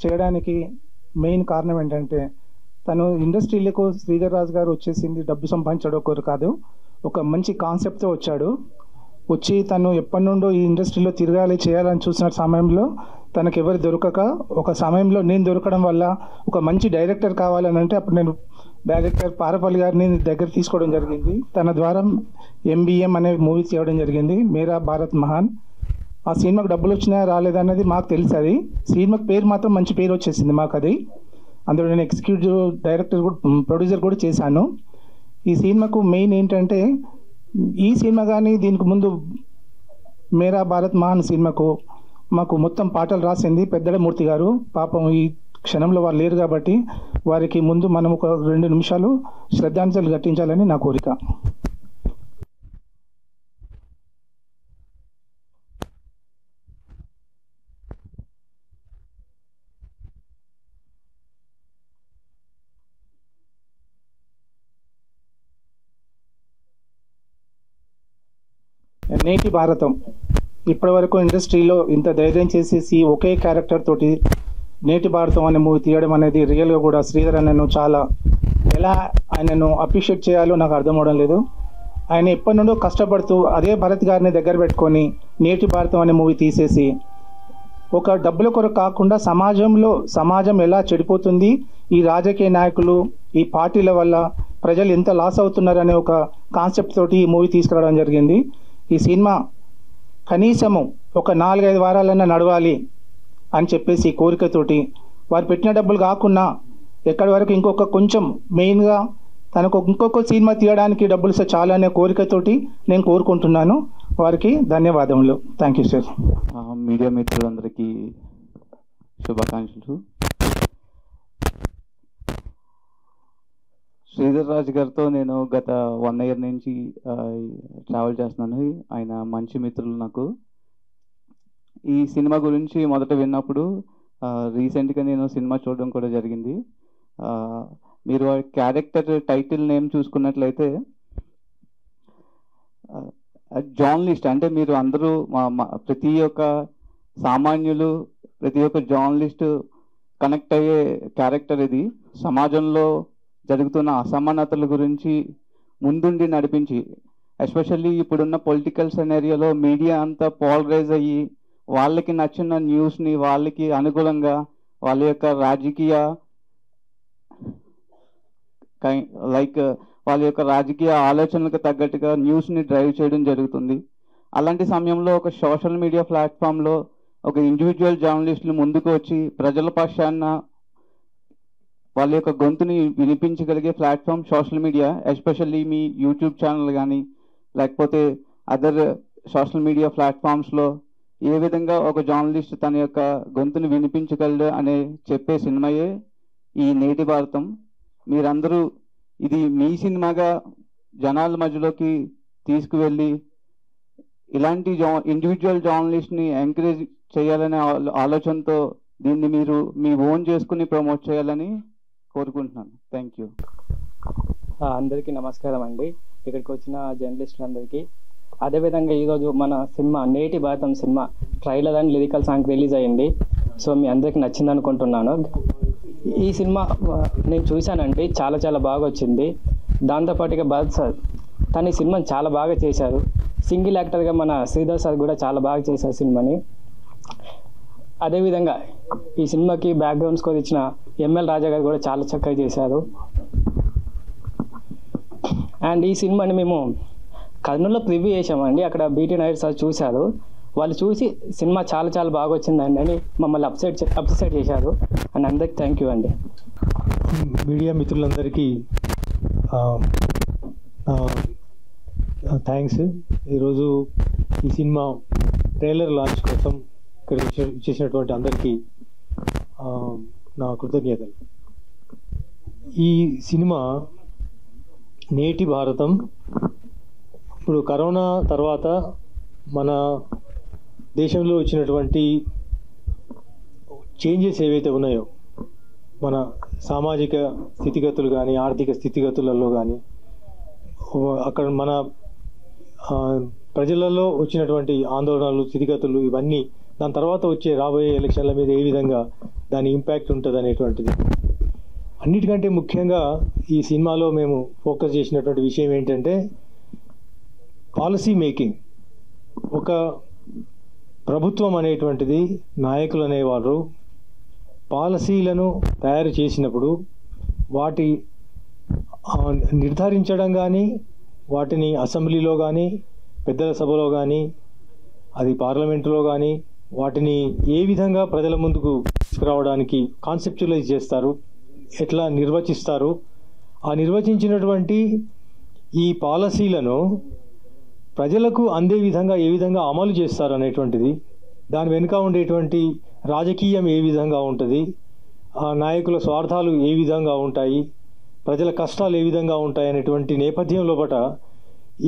చేయడానికి మెయిన్ కారణం ఏంటంటే తను ఇండస్ట్రీలకు శ్రీధర్ రాజు గారు వచ్చేసింది డబ్బు సంపాదించడం ఒకరు కాదు, ఒక మంచి కాన్సెప్ట్తో వచ్చాడు. వచ్చి తను ఎప్పటి నుండో ఈ ఇండస్ట్రీలో తిరగాలి చేయాలని చూసిన సమయంలో తనకు ఎవరు దొరకక ఒక సమయంలో నేను దొరకడం వల్ల ఒక మంచి డైరెక్టర్ కావాలని అంటే అప్పుడు నేను డైరెక్టర్ పారపల్లి గారిని దగ్గర తీసుకోవడం జరిగింది. తన ద్వారా MBM అనే మూవీ చేయడం జరిగింది, మేరా భారత్ మహాన్. ఆ సినిమాకు డబ్బులు వచ్చినాయా రాలేదన్నది మాకు తెలుసు. అది సినిమాకి పేరు మాత్రం మంచి పేరు వచ్చేసింది మాకు. అది అందులో నేను ఎగ్జిక్యూటివ్ డైరెక్టర్ కూడా ప్రొడ్యూసర్ కూడా చేశాను. ఈ సినిమాకు మెయిన్ ఏంటంటే ఈ సినిమా కానీ దీనికి ముందు మేరా భారత్ మహాన్ సినిమాకు మాకు మొత్తం పాటలు రాసింది పెద్దడమూర్తి గారు. పాపం ఈ క్షణంలో వారు లేరు కాబట్టి వారికి ముందు మనం ఒక 2 నిమిషాలు శ్రద్ధాంజలి ఘటించాలని నా కోరిక. నేటి భారతం ఇప్పటి వరకు ఇండస్ట్రీలో ఇంత ధైర్యం చేసేసి ఒకే క్యారెక్టర్ తోటి నేటి భారతం అనే మూవీ తీయడం అనేది రియల్గా కూడా శ్రీధర్ అన్నను చాలా ఎలా ఆయనను అప్రిషియేట్ చేయాలో నాకు అర్థం అవడం లేదు. ఆయన ఎప్పటి నుండో కష్టపడుతూ అదే భరత్ గారిని దగ్గర పెట్టుకొని నేటి భారతం అనే మూవీ తీసేసి ఒక డబ్బుల కొరకు కాకుండా సమాజం ఎలా చెడిపోతుంది, ఈ రాజకీయ నాయకులు ఈ పార్టీల వల్ల ప్రజలు ఎంత లాస్ అవుతున్నారు అనే ఒక కాన్సెప్ట్ తోటి ఈ మూవీ తీసుకురావడం జరిగింది. ఈ సినిమా కనీసము ఒక 4-5 వారాలన్నా నడవాలి అని చెప్పేసి కోరికతోటి వారు పెట్టిన డబ్బులు కాకుండా ఎక్కడి వరకు ఇంకొక కొంచెం మెయిన్గా తనకు ఇంకొక సినిమా తీయడానికి డబ్బులు చాలు అనే కోరికతోటి నేను కోరుకుంటున్నాను. వారికి ధన్యవాదములు. Thank you sir. మీడియా మిత్రులందరికీ శుభాకాంక్షలు. శ్రీధర్ రాజ్ గారితో నేను గత 1 year నుంచి ట్రావెల్ చేస్తున్నాను. ఆయన మంచి మిత్రులు నాకు. ఈ సినిమా గురించి మొదట విన్నప్పుడు రీసెంట్గా నేను సినిమా చూడడం కూడా జరిగింది. మీరు క్యారెక్టర్ టైటిల్ నేమ్ చూసుకున్నట్లయితే జర్నలిస్ట్ అంటే మీరు అందరూ ప్రతి ఒక్క సామాన్యులు ప్రతి ఒక్క జర్నలిస్ట్ కనెక్ట్ అయ్యే క్యారెక్టర్ ఇది. సమాజంలో జరుగుతున్న అసమానతల గురించి ముందుండి నడిపించి, ఎస్పెషల్లీ ఇప్పుడున్న పొలిటికల్ సెనేరియోలో మీడియా అంతా పోలరైజ్ అయ్యి వాళ్ళకి నచ్చిన న్యూస్ని వాళ్ళకి అనుకూలంగా వాళ్ళ యొక్క రాజకీయ వాళ్ళ యొక్క రాజకీయ ఆలోచనలకు తగ్గట్టుగా న్యూస్ని డ్రైవ్ చేయడం జరుగుతుంది. అలాంటి సమయంలో ఒక సోషల్ మీడియా ప్లాట్ఫామ్లో ఒక ఇండివిజువల్ జర్నలిస్టులు ముందుకు వచ్చి ప్రజల పక్షాన వాళ్ళ యొక్క గొంతుని వినిపించగలిగే ప్లాట్ఫామ్ సోషల్ మీడియా. ఎస్పెషల్లీ మీ యూట్యూబ్ ఛానల్ కానీ లేకపోతే అదర్ సోషల్ మీడియా ప్లాట్ఫామ్స్లో ఏ విధంగా ఒక జర్నలిస్ట్ తన యొక్క గొంతుని వినిపించగలడు అనే చెప్పే సినిమాయే ఈ నేటి భారతం. మీరందరూ ఇది మీ సినిమాగా జనాల మధ్యలోకి తీసుకువెళ్ళి ఇలాంటి ఇండివిజువల్ జర్నలిస్ట్ని ఎంకరేజ్ చేయాలనే ఆలోచనతో దీన్ని మీరు మీ ఓన్ చేసుకుని ప్రమోట్ చేయాలని కోరుకుంటున్నాను. Thank you. అందరికీ నమస్కారం అండి, ఇక్కడికి వచ్చిన జర్నలిస్టులందరికీ. అదేవిధంగా ఈరోజు మన cinema Neti Bharatam cinema trailer and lyrical song release అయ్యింది. సో మీ అందరికీ నచ్చింది అనుకుంటున్నాను. ఈ సినిమా నేను చూశానండి, చాలా బాగా వచ్చింది. దాంతోపాటుగా భరత్ సార్ తన ఈ సినిమాని చాలా బాగా చేశారు. సింగిల్ యాక్టర్గా మన శ్రీధర్ సార్ కూడా చాలా బాగా చేశారు సినిమాని. అదేవిధంగా ఈ సినిమాకి బ్యాక్గ్రౌండ్ స్కోర్ ఇచ్చిన ML రాజా గారు కూడా చాలా చక్కగా చేశారు. అండ్ ఈ సినిమాని మేము కర్నూలులో ప్రివ్యూ చేసామండి. అక్కడ BT నాయుడు సార్ చూశారు. వాళ్ళు చూసి సినిమా చాలా బాగా వచ్చిందండి అని మమ్మల్ని అప్సెట్ చేశారు. అండ్ అందరికి థ్యాంక్ యూ అండి. మీడియా మిత్రులందరికీ థ్యాంక్స్. ఈరోజు ఈ సినిమా ట్రైలర్ లాంచ్ కోసం ఇక్కడ చేసినటువంటి అందరికీ నా కృతజ్ఞతలు. ఈ సినిమా నేటి భారతం ఇప్పుడు కరోనా తర్వాత మన దేశంలో వచ్చినటువంటి చేంజెస్ ఏవైతే ఉన్నాయో, మన సామాజిక స్థితిగతులు కానీ ఆర్థిక స్థితిగతులలో కానీ అక్కడ మన ప్రజలలో వచ్చినటువంటి ఆందోళనలు స్థితిగతులు ఇవన్నీ దాని తర్వాత వచ్చే రాబోయే ఎలక్షన్ల మీద ఏ విధంగా దాని ఇంపాక్ట్ ఉంటుంది అనేటువంటిది. అన్నిటికంటే ముఖ్యంగా ఈ సినిమాలో మేము ఫోకస్ చేసినటువంటి విషయం ఏంటంటే పాలసీ మేకింగ్. ఒక ప్రభుత్వం అనేటువంటిది, నాయకులు అనేవారు పాలసీలను తయారు చేసినప్పుడు వాటి నిర్ధారించడం కానీ, వాటిని అసెంబ్లీలో కానీ, పెద్దల సభలో కానీ, అది పార్లమెంటులో కానీ వాటిని ఏ విధంగా ప్రజల ముందుకు తీసుకురావడానికి కాన్సెప్చువలైజ్ చేస్తారు, ఎట్లా నిర్వచిస్తారు, ఆ నిర్వచించినటువంటి ఈ పాలసీలను ప్రజలకు అందే విధంగా ఏ విధంగా అమలు చేస్తారు అనేటువంటిది, దాని వెనుక ఉండేటువంటి రాజకీయం ఏ విధంగా ఉంటుంది, ఆ నాయకుల స్వార్థాలు ఏ విధంగా ఉంటాయి, ప్రజల కష్టాలు ఏ విధంగా ఉంటాయి అనేటువంటి నేపథ్యం లోపట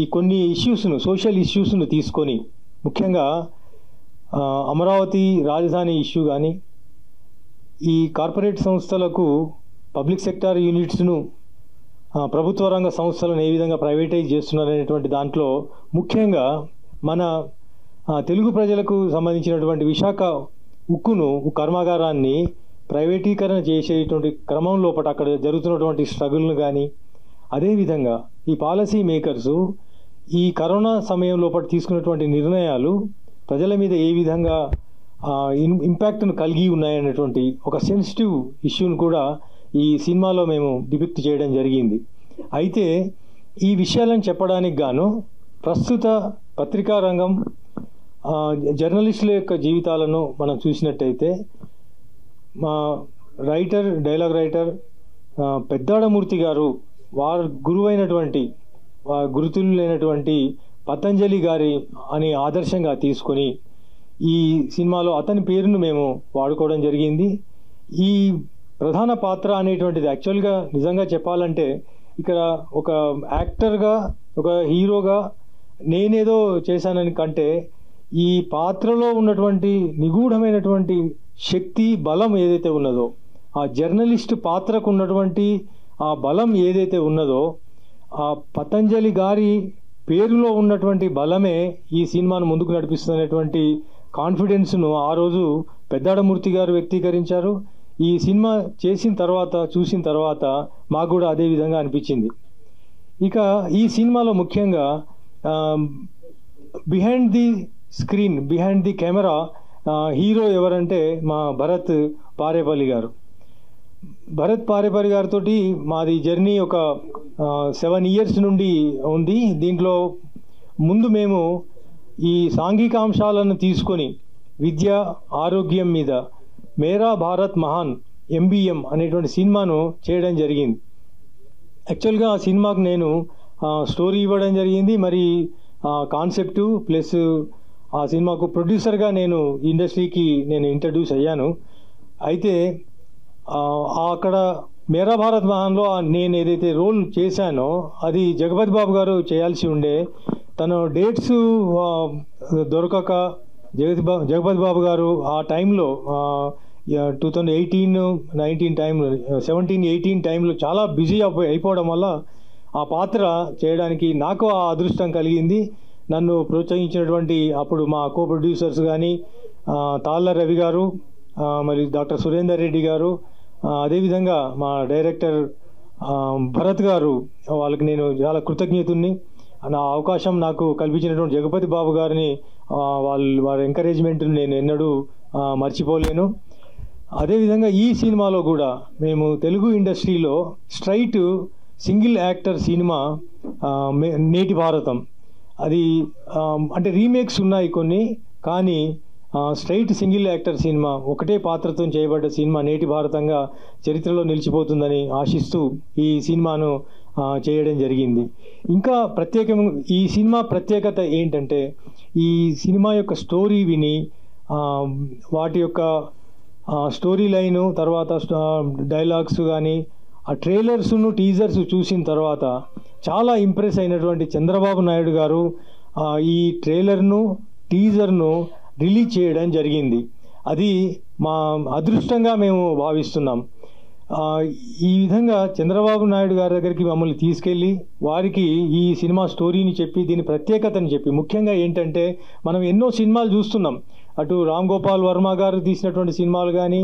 ఈ కొన్ని ఇష్యూస్ను, సోషల్ ఇష్యూస్ను తీసుకొని, ముఖ్యంగా అమరావతి రాజధాని ఇష్యూ కానీ, ఈ కార్పొరేట్ సంస్థలకు పబ్లిక్ సెక్టార్ యూనిట్స్ను, ప్రభుత్వ రంగ సంస్థలను ఏ విధంగా ప్రైవేటైజ్ చేస్తున్నారనేటువంటి దాంట్లో ముఖ్యంగా మన తెలుగు ప్రజలకు సంబంధించినటువంటి విశాఖ ఉక్కును, కర్మాగారాన్ని ప్రైవేటీకరణ చేసేటువంటి క్రమం లోపల అక్కడ జరుగుతున్నటువంటి స్ట్రగుల్ను కానీ, అదేవిధంగా ఈ పాలసీ మేకర్సు ఈ కరోనా సమయం లోపల తీసుకున్నటువంటి నిర్ణయాలు ప్రజల మీద ఏ విధంగా ఇంపాక్ట్ను కలిగి ఉన్నాయనేటువంటి ఒక సెన్సిటివ్ ఇష్యూను కూడా ఈ సినిమాలో మేము డిపిక్ట్ చేయడం జరిగింది. అయితే ఈ విషయాలను చెప్పడానికి గాను ప్రస్తుత పత్రికా రంగం, జర్నలిస్టుల యొక్క జీవితాలను మనం చూసినట్టయితే, మా డైలాగ్ రైటర్ పెద్దాడమూర్తి గారు వారు గురువైనటువంటి, గురుతులైనటువంటి పతంజలి గారి అని ఆదర్శంగా తీసుకొని ఈ సినిమాలో అతని పేరును మేము వాడుకోవడం జరిగింది. ఈ ప్రధాన పాత్ర అనేటువంటిది యాక్చువల్గా నిజంగా చెప్పాలంటే ఇక్కడ ఒక యాక్టర్గా, ఒక హీరోగా నేనేదో చేశానని కంటే ఈ పాత్రలో ఉన్నటువంటి నిగూఢమైనటువంటి శక్తి, బలం ఏదైతే ఉన్నదో, ఆ జర్నలిస్ట్ పాత్రకు ఉన్నటువంటి ఆ బలం ఏదైతే ఉన్నదో, ఆ పతంజలి గారి పేరులో ఉన్నటువంటి బలమే ఈ సినిమాను ముందుకు నడిపిస్తున్నటువంటి కాన్ఫిడెన్స్ను ఆ రోజు పెద్దాడమూర్తి గారు వ్యక్తీకరించారు. ఈ సినిమా చేసిన తర్వాత, చూసిన తర్వాత మాకు కూడా అదే విధంగా అనిపించింది. ఇక ఈ సినిమాలో ముఖ్యంగా behind the screen, behind the camera hero ఎవరంటే మా భరత్ పారేపల్లి గారు. భరత్ పారేపల్లి గారితో మాది జర్నీ ఒక 7 years నుండి ఉంది. దీంట్లో ముందు మేము ఈ సాంఘిక అంశాలను తీసుకొని విద్య, ఆరోగ్యం మీద మేరా భారత్ మహాన్ MBM అనేటువంటి సినిమాను చేయడం జరిగింది. యాక్చువల్గా ఆ సినిమాకు నేను స్టోరీ ఇవ్వడం జరిగింది, మరి కాన్సెప్టు ప్లస్ ఆ సినిమాకు ప్రొడ్యూసర్గా నేను ఇండస్ట్రీకి ఇంట్రడ్యూస్ అయ్యాను. అయితే అక్కడ మేరా భారత్ మహాన్లో నేను ఏదైతే రోల్ చేశానో అది జగపతి బాబు గారు చేయాల్సి ఉండే. తను డేట్స్ దొరకక జగపతి బాబు గారు ఆ టైంలో 2018-19 టైంలో, 17-18 టైంలో చాలా బిజీ అయిపోవడం వల్ల ఆ పాత్ర చేయడానికి నాకు ఆ అదృష్టం కలిగింది. నన్ను ప్రోత్సహించినటువంటి అప్పుడు మా కో ప్రొడ్యూసర్స్ కానీ తాళ్ళ రవి గారు, మరి డాక్టర్ సురేందర్ రెడ్డి గారు, అదేవిధంగా మా డైరెక్టర్ భరత్ గారు, వాళ్ళకి నేను చాలా కృతజ్ఞతుని. నా అవకాశం నాకు కల్పించినటువంటి జగపతి బాబు గారిని, వారి ఎంకరేజ్మెంట్ని నేను ఎన్నడూ మర్చిపోలేను. అదేవిధంగా ఈ సినిమాలో కూడా మేము తెలుగు ఇండస్ట్రీలో straight single actor cinema Neti భారతం, అది అంటే రీమేక్స్ ఉన్నాయి కొన్ని, కానీ స్ట్రైట్ సింగిల్ యాక్టర్ సినిమా, ఒకటే పాత్రతో చేయబడ్డ సినిమా నేటి భారతంగా చరిత్రలో నిలిచిపోతుందని ఆశిస్తూ ఈ సినిమాను చేయడం జరిగింది. ఇంకా ప్రత్యేకంగా ఈ సినిమా ప్రత్యేకత ఏంటంటే, ఈ సినిమా యొక్క స్టోరీ విని వాటి యొక్క స్టోరీ లైను, తర్వాత డైలాగ్స్ కానీ ఆ ట్రైలర్స్ను, టీజర్స్ చూసిన తర్వాత చాలా ఇంప్రెస్ అయినటువంటి చంద్రబాబు నాయుడు గారు ఈ ట్రైలర్ను, టీజర్ను రిలీజ్ చేయడం జరిగింది. అది మా అదృష్టంగా మేము భావిస్తున్నాం. ఈ విధంగా చంద్రబాబు నాయుడు గారి దగ్గరికి మమ్మల్ని తీసుకెళ్ళి వారికి ఈ సినిమా స్టోరీని చెప్పి, దీని ప్రత్యేకతని చెప్పి, ముఖ్యంగా ఏంటంటే మనం ఎన్నో సినిమాలు చూస్తున్నాం, అటు రామ్ గోపాల్ వర్మ గారు తీసినటువంటి సినిమాలు కానీ,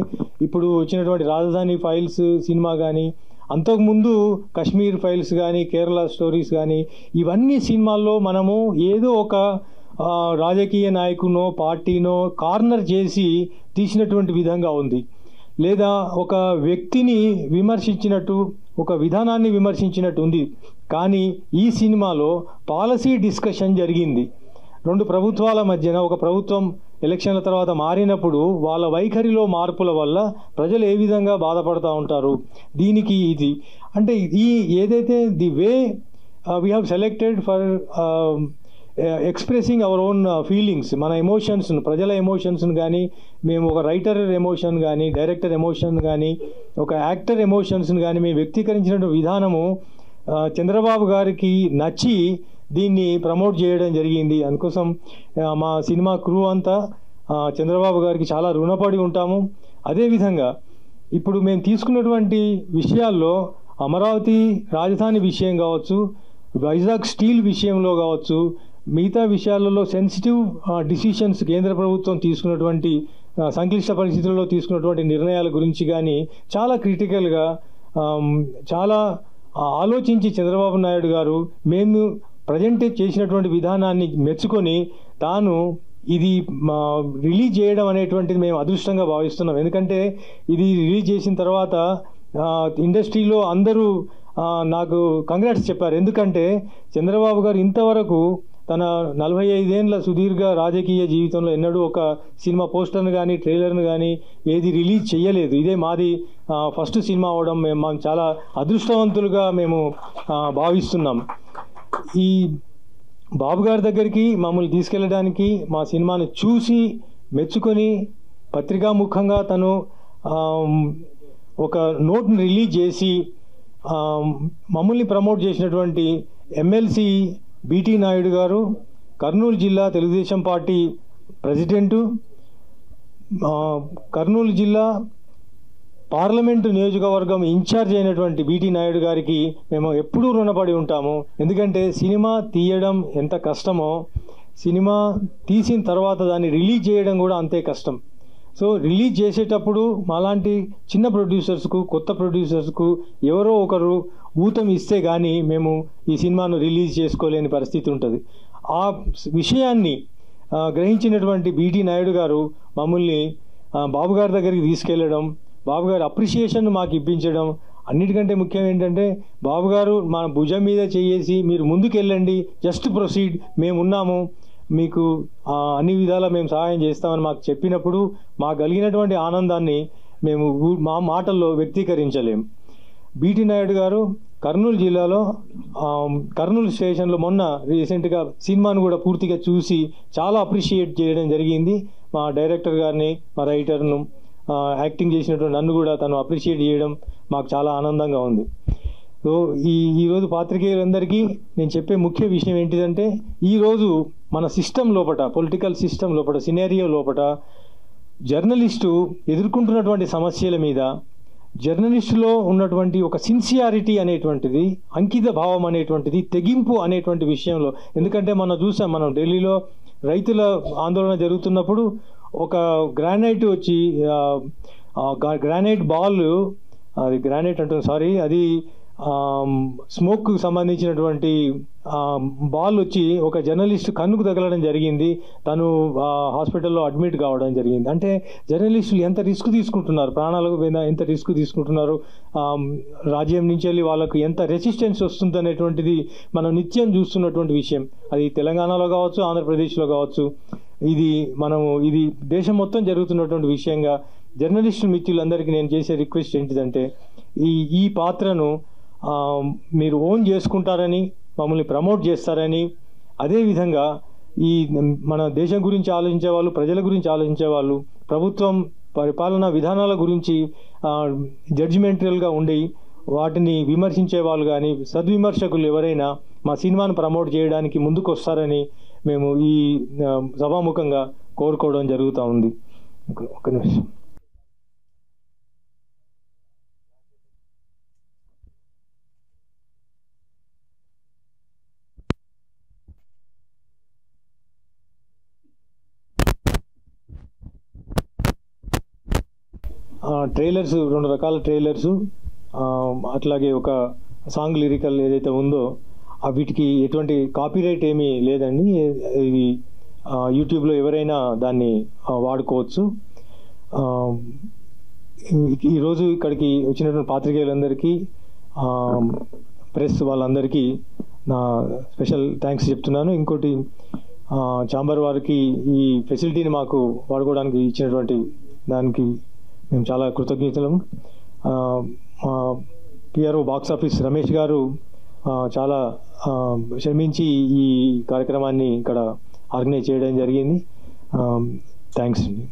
ఇప్పుడు వచ్చినటువంటి రాజధాని ఫైల్స్ సినిమా కానీ, అంతకుముందు కాశ్మీర్ ఫైల్స్ కానీ, కేరళ స్టోరీస్ కానీ, ఇవన్నీ సినిమాల్లో మనము ఏదో ఒక రాజకీయ నాయకునో పార్టీనో కార్నర్ చేసి తీసినటువంటి విధంగా ఉంది. లేదా ఒక వ్యక్తిని విమర్శించినట్టు, ఒక విధానాన్ని విమర్శించినట్టు ఉంది. కానీ ఈ సినిమాలో పాలసీ డిస్కషన్ జరిగింది. రెండు ప్రభుత్వాల మధ్యన, ఒక ప్రభుత్వం ఎలక్షన్ల తర్వాత మారినప్పుడు వాళ్ళ వైఖరిలో మార్పుల వల్ల ప్రజలు ఏ విధంగా బాధపడుతూ ఉంటారు, దీనికి ఇది అంటే ఈ ఏదైతే the way we have selected for expressing our own feelings, మన ఎమోషన్స్ను, ప్రజల ఎమోషన్స్ను కానీ, మేము ఒక రైటర్ ఎమోషన్ కానీ, డైరెక్టర్ ఎమోషన్ కానీ, ఒక యాక్టర్ ఎమోషన్స్ని కానీ మేము వ్యక్తీకరించిన విధానము చంద్రబాబు గారికి నచ్చి దీన్ని ప్రమోట్ చేయడం జరిగింది. అందుకోసం మా సినిమా క్రూ అంతా చంద్రబాబు గారికి చాలా రుణపడి ఉంటాము. అదేవిధంగా ఇప్పుడు మేము తీసుకున్నటువంటి విషయాల్లో అమరావతి రాజధాని విషయం కావచ్చు, వైజాగ్ స్టీల్ విషయంలో కావచ్చు, మిగతా విషయాలలో సెన్సిటివ్ డిసిషన్స్ కేంద్ర ప్రభుత్వం తీసుకున్నటువంటి సంక్లిష్ట పరిస్థితుల్లో తీసుకున్నటువంటి నిర్ణయాల గురించి కానీ చాలా క్రిటికల్గా, చాలా ఆలోచించి చంద్రబాబు నాయుడు గారు మేము ప్రజెంట్ చేసినటువంటి విధానాన్ని మెచ్చుకొని తాను ఇది రిలీజ్ చేయడం అనేటువంటిది మేము అదృష్టంగా భావిస్తున్నాం. ఎందుకంటే ఇది రిలీజ్ చేసిన తర్వాత ఇండస్ట్రీలో అందరూ నాకు కంగ్రాట్స్ చెప్పారు. ఎందుకంటే చంద్రబాబు గారు ఇంతవరకు తన 45 ఏళ్ళ సుదీర్ఘ రాజకీయ జీవితంలో ఎన్నడూ ఒక సినిమా పోస్టర్ను కానీ, ట్రైలర్ను కానీ ఏది రిలీజ్ చేయలేదు. ఇదే మాది ఫస్ట్ సినిమా అవడం మేము చాలా అదృష్టవంతులుగా మేము భావిస్తున్నాం. ఈ బాబు గారి దగ్గరికి మమ్మల్ని తీసుకెళ్ళడానికి, మా సినిమాను చూసి మెచ్చుకొని పత్రికాముఖంగా తను ఒక నోట్ను రిలీజ్ చేసి మమ్మల్ని ప్రమోట్ చేసినటువంటి ఎమ్మెల్సీ బీటీ నాయుడు గారు, కర్నూలు జిల్లా తెలుగుదేశం పార్టీ ప్రెసిడెంటు, కర్నూలు జిల్లా పార్లమెంటు నియోజకవర్గం ఇన్ఛార్జ్ అయినటువంటి బీటీ నాయుడు గారికి మేము ఎప్పుడూ రుణపడి ఉంటాము. ఎందుకంటే సినిమా తీయడం ఎంత కష్టమో, సినిమా తీసిన తర్వాత దాన్ని రిలీజ్ చేయడం కూడా అంతే కష్టం. సో రిలీజ్ చేసేటప్పుడు మాలాంటి చిన్న ప్రొడ్యూసర్స్కు, కొత్త ప్రొడ్యూసర్స్కు ఎవరో ఒకరు ఊతం ఇస్తే కానీ మేము ఈ సినిమాను రిలీజ్ చేసుకోలేని పరిస్థితి ఉంటుంది. ఆ విషయాన్ని గ్రహించినటువంటి బీటీ నాయుడు గారు మమ్మల్ని బాబు గారి దగ్గరికి తీసుకెళ్ళడం, బాబు గారు అప్రిషియేషన్ మాకు ఇప్పించడం, అన్నిటికంటే ముఖ్యం ఏంటంటే బాబు గారు మన భుజం మీద చేసి మీరు ముందుకెళ్ళండి, జస్ట్ ప్రొసీడ్, మేమున్నాము, మీకు అన్ని విధాలా మేము సహాయం చేస్తామని మాకు చెప్పినప్పుడు మాకు కలిగినటువంటి ఆనందాన్ని మేము మా మాటల్లో వ్యక్తీకరించలేము. బీటీ నాయుడు గారు కర్నూలు జిల్లాలో కర్నూలు స్టేషన్లో మొన్న రీసెంట్గా సినిమాను కూడా పూర్తిగా చూసి చాలా అప్రిషియేట్ చేయడం జరిగింది. మా డైరెక్టర్ గారిని, మా రైటర్ను, యాక్టింగ్ చేసినటువంటి నన్ను కూడా తను అప్రిషియేట్ చేయడం మాకు చాలా ఆనందంగా ఉంది. సో ఈరోజు పాత్రికేయులందరికీ నేను చెప్పే ముఖ్య విషయం ఏంటిదంటే, ఈరోజు మన సిస్టమ్ లోపల, పొలిటికల్ సిస్టమ్ లోపల, సినారియో లోపల జర్నలిస్టు ఎదుర్కొంటున్నటువంటి సమస్యల మీద, జర్నలిస్టులో ఉన్నటువంటి ఒక సిన్సియారిటీ అనేటువంటిది, అంకిత భావం అనేటువంటిది, తెగింపు అనేటువంటి విషయంలో, ఎందుకంటే మనం చూసాం, మనం ఢిల్లీలో రైతుల ఆందోళన జరుగుతున్నప్పుడు ఒక గ్రానైట్ వచ్చి, గ్రానైట్ బాల్, అది గ్రానైట్ అంటుంది సారీ, అది స్మోక్కు సంబంధించినటువంటి బాల్ వచ్చి ఒక జర్నలిస్ట్ కన్నుకు తగలడం జరిగింది. తను హాస్పిటల్లో అడ్మిట్ కావడం జరిగింది. అంటే జర్నలిస్టులు ఎంత రిస్క్ తీసుకుంటున్నారు, ప్రాణాలకు ఎంత రిస్క్ తీసుకుంటున్నారు, రాజ్యం నుంచి వెళ్ళి వాళ్ళకు ఎంత రెసిస్టెన్స్ వస్తుంది అనేటువంటిది మనం నిత్యం చూస్తున్నటువంటి విషయం. అది తెలంగాణలో కావచ్చు, ఆంధ్రప్రదేశ్లో కావచ్చు, ఇది దేశం మొత్తం జరుగుతున్నటువంటి విషయంగా జర్నలిస్టు మిత్రులందరికీ నేను చేసే రిక్వెస్ట్ ఏంటిదంటే, ఈ పాత్రను మీరు ఓన్ చేసుకుంటారని, మమ్మల్ని ప్రమోట్ చేస్తారని, అదేవిధంగా మన దేశం గురించి ఆలోచించే వాళ్ళు, ప్రజల గురించి ఆలోచించే వాళ్ళు, ప్రభుత్వం పరిపాలనా విధానాల గురించి జడ్జిమెంటల్గా ఉండి వాటిని విమర్శించే వాళ్ళు కానీ, సద్విమర్శకులు ఎవరైనా మా సినిమాను ప్రమోట్ చేయడానికి ముందుకు వస్తారని మేము ఈ సభాముఖంగా కోరుకోవడం జరుగుతూ ఉంది. ఒక నిమిషం. ట్రైలర్స్, 2 రకాల ట్రైలర్సు, అట్లాగే ఒక సాంగ్ లిరికల్ ఏదైతే ఉందో వీటికి ఎటువంటి కాపీరైట్ ఏమీ లేదండి. ఇది యూట్యూబ్లో ఎవరైనా దాన్ని వాడుకోవచ్చు. ఈరోజు ఇక్కడికి వచ్చినటువంటి పాత్రికేయులందరికీ, ప్రెస్ వాళ్ళందరికీ నా స్పెషల్ థ్యాంక్స్ చెప్తున్నాను. ఇంకోటి, ఛాంబర్ వారికి ఈ ఫెసిలిటీని మాకు వాడుకోవడానికి ఇచ్చినటువంటి దానికి మేము చాలా కృతజ్ఞతలు. మా పిఆర్ఓ బాక్స్ ఆఫీస్ రమేష్ గారు చాలా శ్రమించి ఈ కార్యక్రమాన్ని ఇక్కడ ఆర్గనైజ్ చేయడం జరిగింది. థ్యాంక్స్ అండి.